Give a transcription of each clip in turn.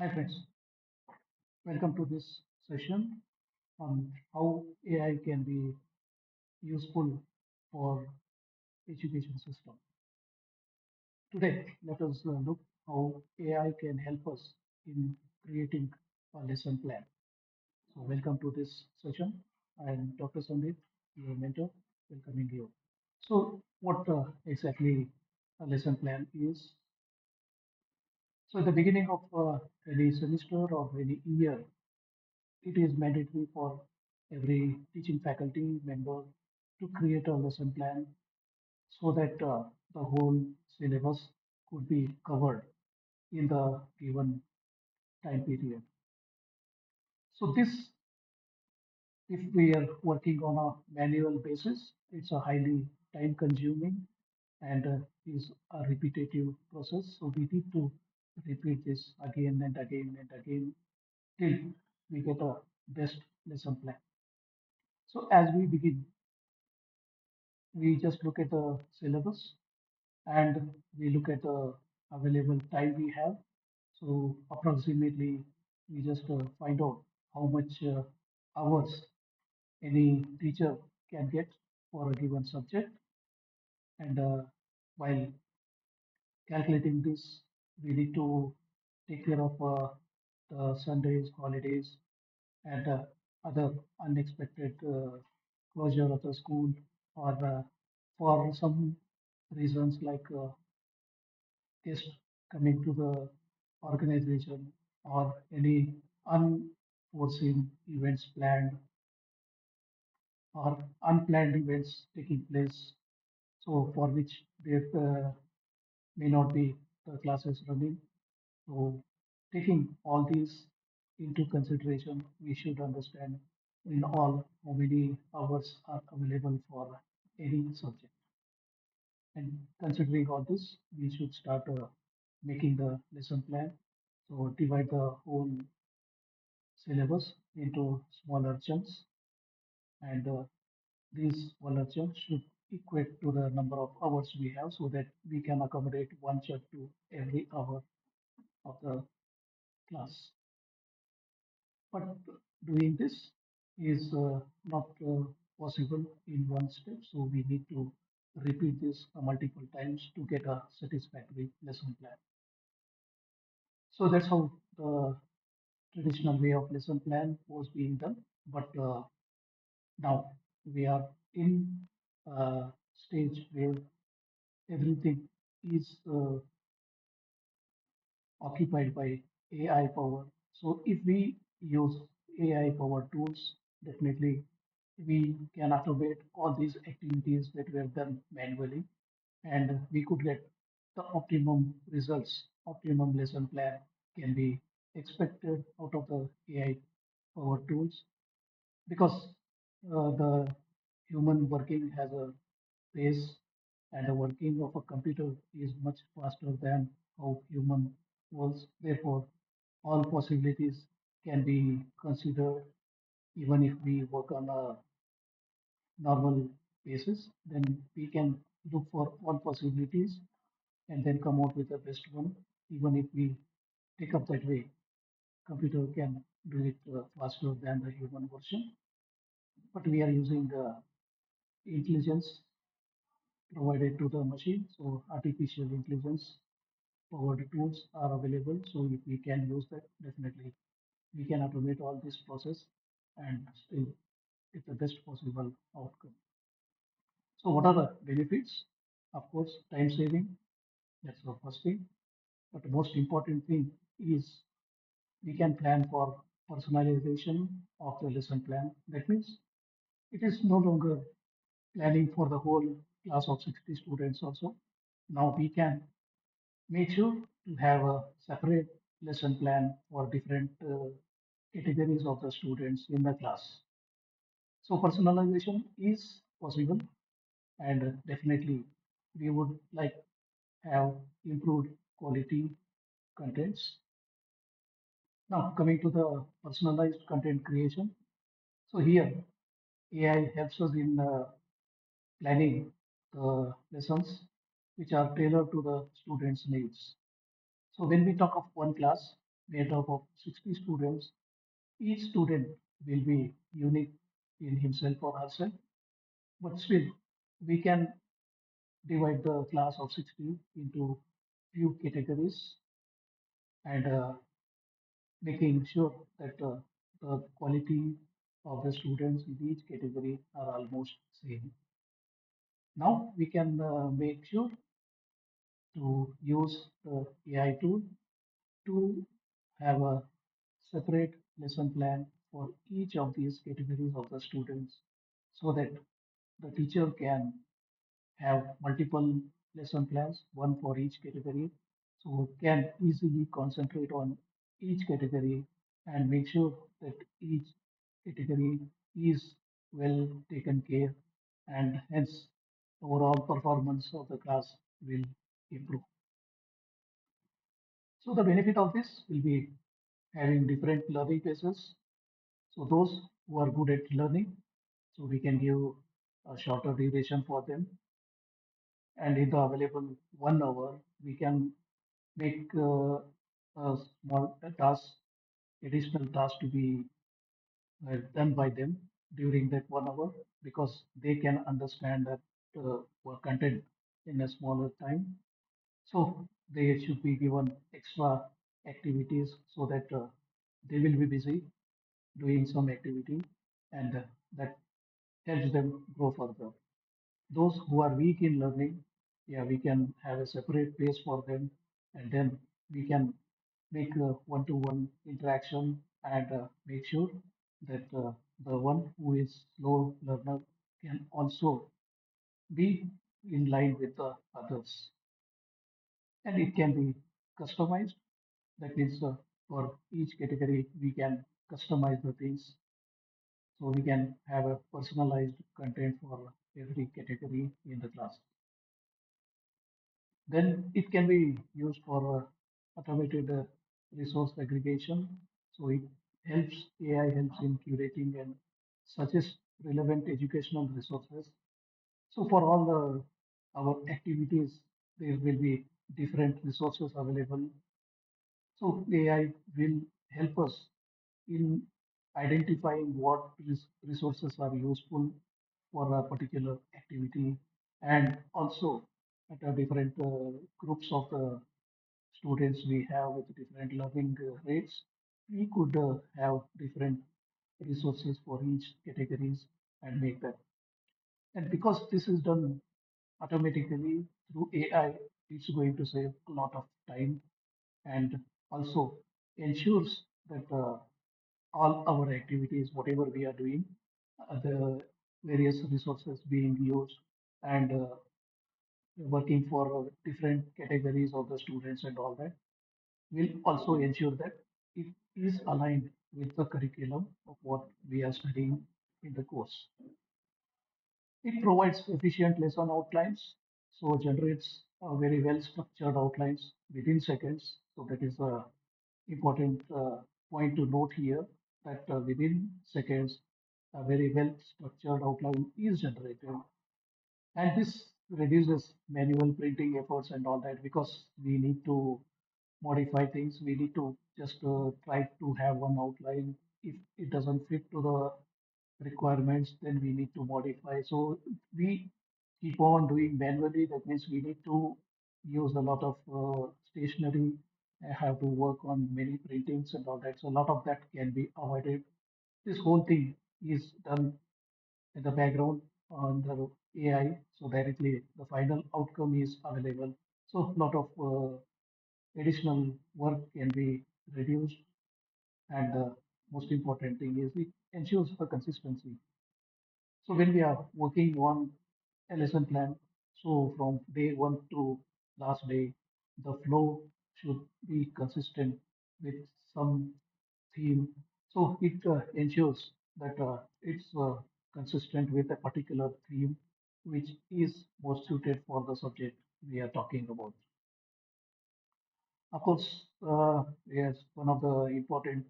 Hi friends, welcome to this session on how AI can be useful for education system. Today, let us look how AI can help us in creating a lesson plan. So welcome to this session. I am Dr. Sandeep, your mentor, welcoming you. So what exactly a lesson plan is? So at the beginning of any semester or any year, it is mandatory for every teaching faculty member to create a lesson plan so that the whole syllabus could be covered in the given time period. So this, if we are working on a manual basis, it's a highly time consuming and is a repetitive process. So we need to repeat this again and again and again till we get a best lesson plan. So as we begin, we just look at the syllabus and we look at the available time we have. So approximately we just find out how much hours any teacher can get for a given subject. And while calculating this, we need to take care of the Sundays, holidays, and other unexpected closure of the school or for some reasons like guest coming to the organization or any unforeseen events planned or unplanned events taking place. So for which there may not be the classes running. So taking all these into consideration, we should understand in all how many hours are available for any subject. And considering all this, we should start making the lesson plan. So divide the whole syllabus into smaller chunks, and these smaller chunks should equate to the number of hours we have so that we can accommodate one chunk to every hour of the class. But doing this is not possible in one step, so we need to repeat this multiple times to get a satisfactory lesson plan. So that's how the traditional way of lesson plan was being done. But now we are in a stage where everything is occupied by AI power. So if we use AI power tools, definitely we can automate all these activities that were done manually, and we could get the optimum results. Optimum lesson plan can be expected out of the AI power tools because the human working has a pace and the working of a computer is much faster than how human works. Therefore, all possibilities can be considered even if we work on a normal basis, then we can look for all possibilities and then come out with the best one. Even if we take up that way, computer can do it faster than the human version. But we are using the intelligence provided to the machine. So artificial intelligence powered tools are available. So if we can use that, definitely we can automate all this process and still get the best possible outcome. So what are the benefits? Of course, time saving. That's the first thing. But the most important thing is we can plan for personalization of the lesson plan. That means it is no longer planning for the whole class of 60 students also. Now we can make sure to have a separate lesson plan for different categories of the students in the class. So personalization is possible and definitely we would like have improved quality contents. Now coming to the personalized content creation. So here AI helps us in planning the lessons which are tailored to the students' needs. So when we talk of one class, made up of 60 students. Each student will be unique in himself or herself, but still we can divide the class of 60 into few categories and making sure that the quality of the students in each category are almost same. Now we can make sure to use the AI tool to have a separate lesson plan for each of these categories of the students so that the teacher can have multiple lesson plans, one for each category, so can easily concentrate on each category and make sure that each category is well taken care and hence overall performance of the class will improve. So the benefit of this will be having different learning paces. So those who are good at learning, so we can give a shorter duration for them. And in the available 1 hour, we can make a small task, additional task to be done by them during that 1 hour because they can understand that content in a smaller time. So they should be given extra activities so that they will be busy doing some activity and that helps them grow further. Those who are weak in learning, yeah, we can have a separate place for them and then we can make a one-to-one interaction and make sure that the one who is slow learner can also be in line with the others. And it can be customized. That means for each category, we can customize the things so we can have a personalized content for every category in the class. Then it can be used for automated resource aggregation. So it helps, AI helps in curating and suggest relevant educational resources. So for all our activities, there will be different resources available. So AI will help us in identifying what resources are useful for a particular activity and also at a different groups of the students we have with different learning rates, we could have different resources for each categories and make that. And because this is done automatically through AI, it's going to save a lot of time and also ensures that all our activities, whatever we are doing, the various resources being used and working for different categories of the students and all that will also ensure that it is aligned with the curriculum of what we are studying in the course. It provides efficient lesson outlines, so generates very well structured outlines within seconds. So that is a important point to note here that within seconds, a very well structured outline is generated. And this reduces manual printing efforts and all that because we need to modify things. We need to just try to have one outline. If it doesn't fit to the requirements, then we need to modify. So we keep on doing manually. That means we need to use a lot of stationery. I have to work on many printings and all that. So a lot of that can be avoided. This whole thing is done in the background on the AI. So directly the final outcome is available. So a lot of additional work can be reduced. And the most important thing is it ensures the consistency. So when we are working on a lesson plan, so from day one to last day, the flow should be consistent with some theme. So it ensures that it's consistent with a particular theme, which is most suited for the subject we are talking about. Of course, yes, one of the important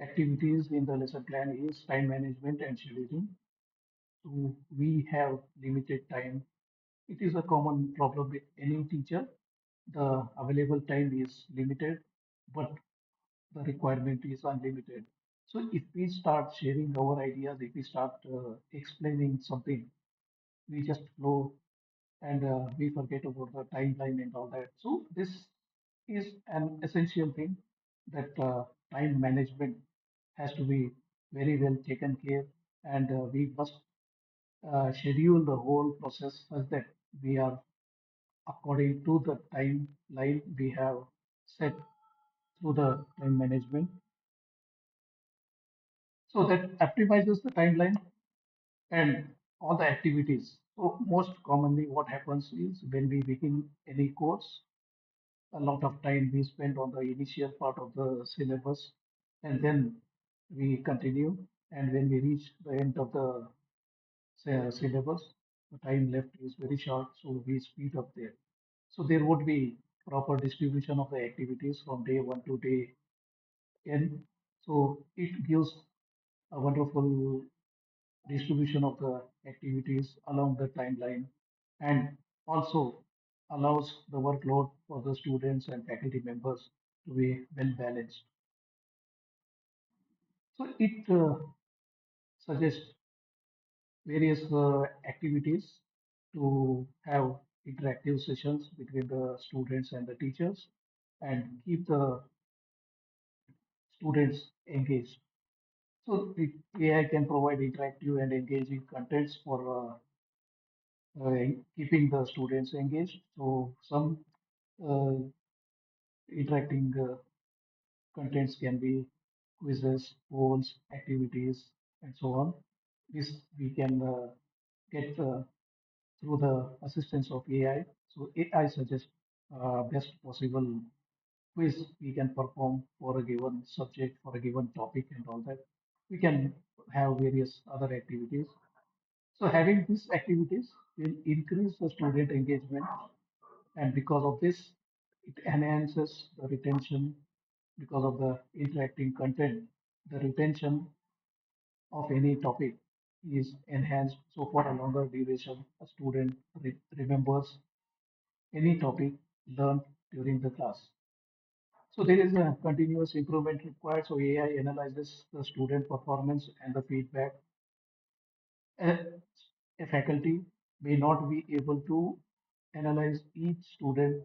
activities in the lesson plan is time management and scheduling. So we have limited time. It is a common problem with any teacher. The available time is limited, but the requirement is unlimited. So if we start sharing our ideas, if we start explaining something, we just flow and we forget about the timeline and all that. So this is an essential thing that time management has to be very well taken care, and we must schedule the whole process such that we are according to the timeline we have set through the time management. So that optimizes the timeline and all the activities. So most commonly what happens is when we begin any course, a lot of time we spend on the initial part of the syllabus and then we continue. And when we reach the end of the syllabus, the time left is very short, so we speed up there. So there would be proper distribution of the activities from day one to day n. So it gives a wonderful distribution of the activities along the timeline and also allows the workload for the students and faculty members to be well balanced. So it suggests various activities to have interactive sessions between the students and the teachers and keep the students engaged. So the AI can provide interactive and engaging contents for keeping the students engaged. So some uh, interacting contents can be quizzes, polls, activities, and so on. This we can get through the assistance of AI. So AI suggests best possible quiz we can perform for a given subject, for a given topic, and all that. We can have various other activities. So having these activities will increase the student engagement, and because of this, it enhances the retention because of the interacting content. The retention of any topic is enhanced. So for a longer duration, a student remembers any topic learned during the class. So there is a continuous improvement required. So AI analyzes the student performance and the feedback. A, a faculty may not be able to analyze each student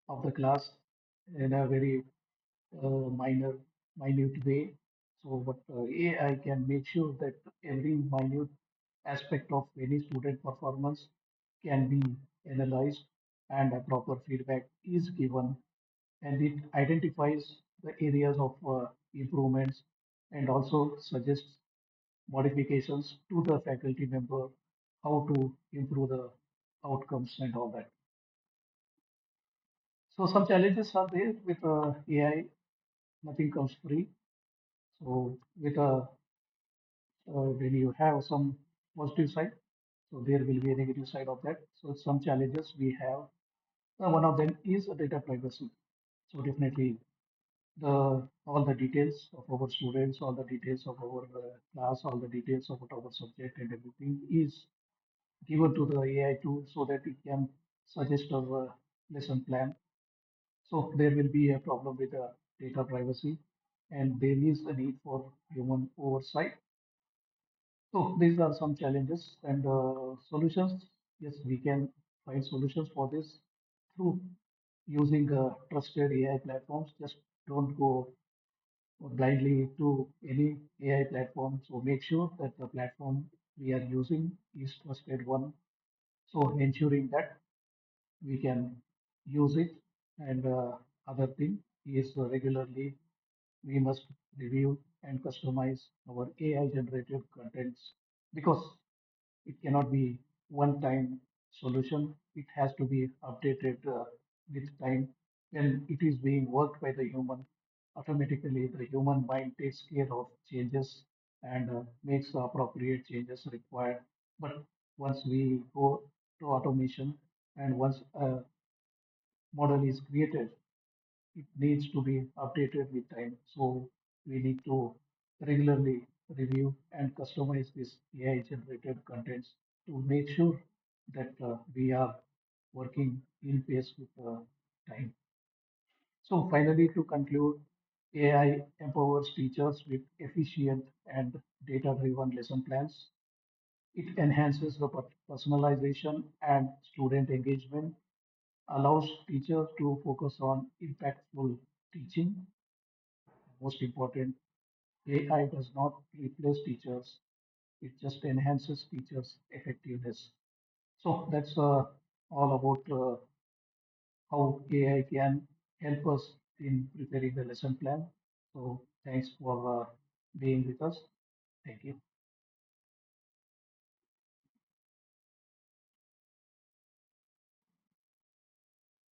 of the class in a very minute way. So, but AI can make sure that every minute aspect of any student performance can be analyzed and a proper feedback is given, and it identifies the areas of improvements and also suggests modifications to the faculty member how to improve the outcomes and all that. So some challenges are there with AI. Nothing comes free. So with when you have some positive side, so there will be a negative side of that. So some challenges we have. One of them is data privacy. So definitely the all the details of our students, all the details of our class, all the details of our subject and everything is given to the AI tool so that it can suggest our lesson plan. So there will be a problem with the data privacy, and there is a need for human oversight. So these are some challenges and solutions. Yes, we can find solutions for this through using trusted AI platforms. Just don't go blindly to any AI platform. So make sure that the platform we are using is trusted one. So ensuring that we can use it. And other thing is regularly we must review and customize our AI generated contents because it cannot be one time solution. It has to be updated with time. When it is being worked by the human, automatically the human mind takes care of changes and makes the appropriate changes required. But once we go to automation and once a model is created, it needs to be updated with time. So we need to regularly review and customize this AI generated contents to make sure that we are working in pace with time. So finally, to conclude, AI empowers teachers with efficient and data-driven lesson plans. It enhances the personalization and student engagement, allows teachers to focus on impactful teaching. Most important, AI does not replace teachers, it just enhances teachers' effectiveness. So that's all about how AI can help us in preparing the lesson plan. So thanks for being with us. Thank you.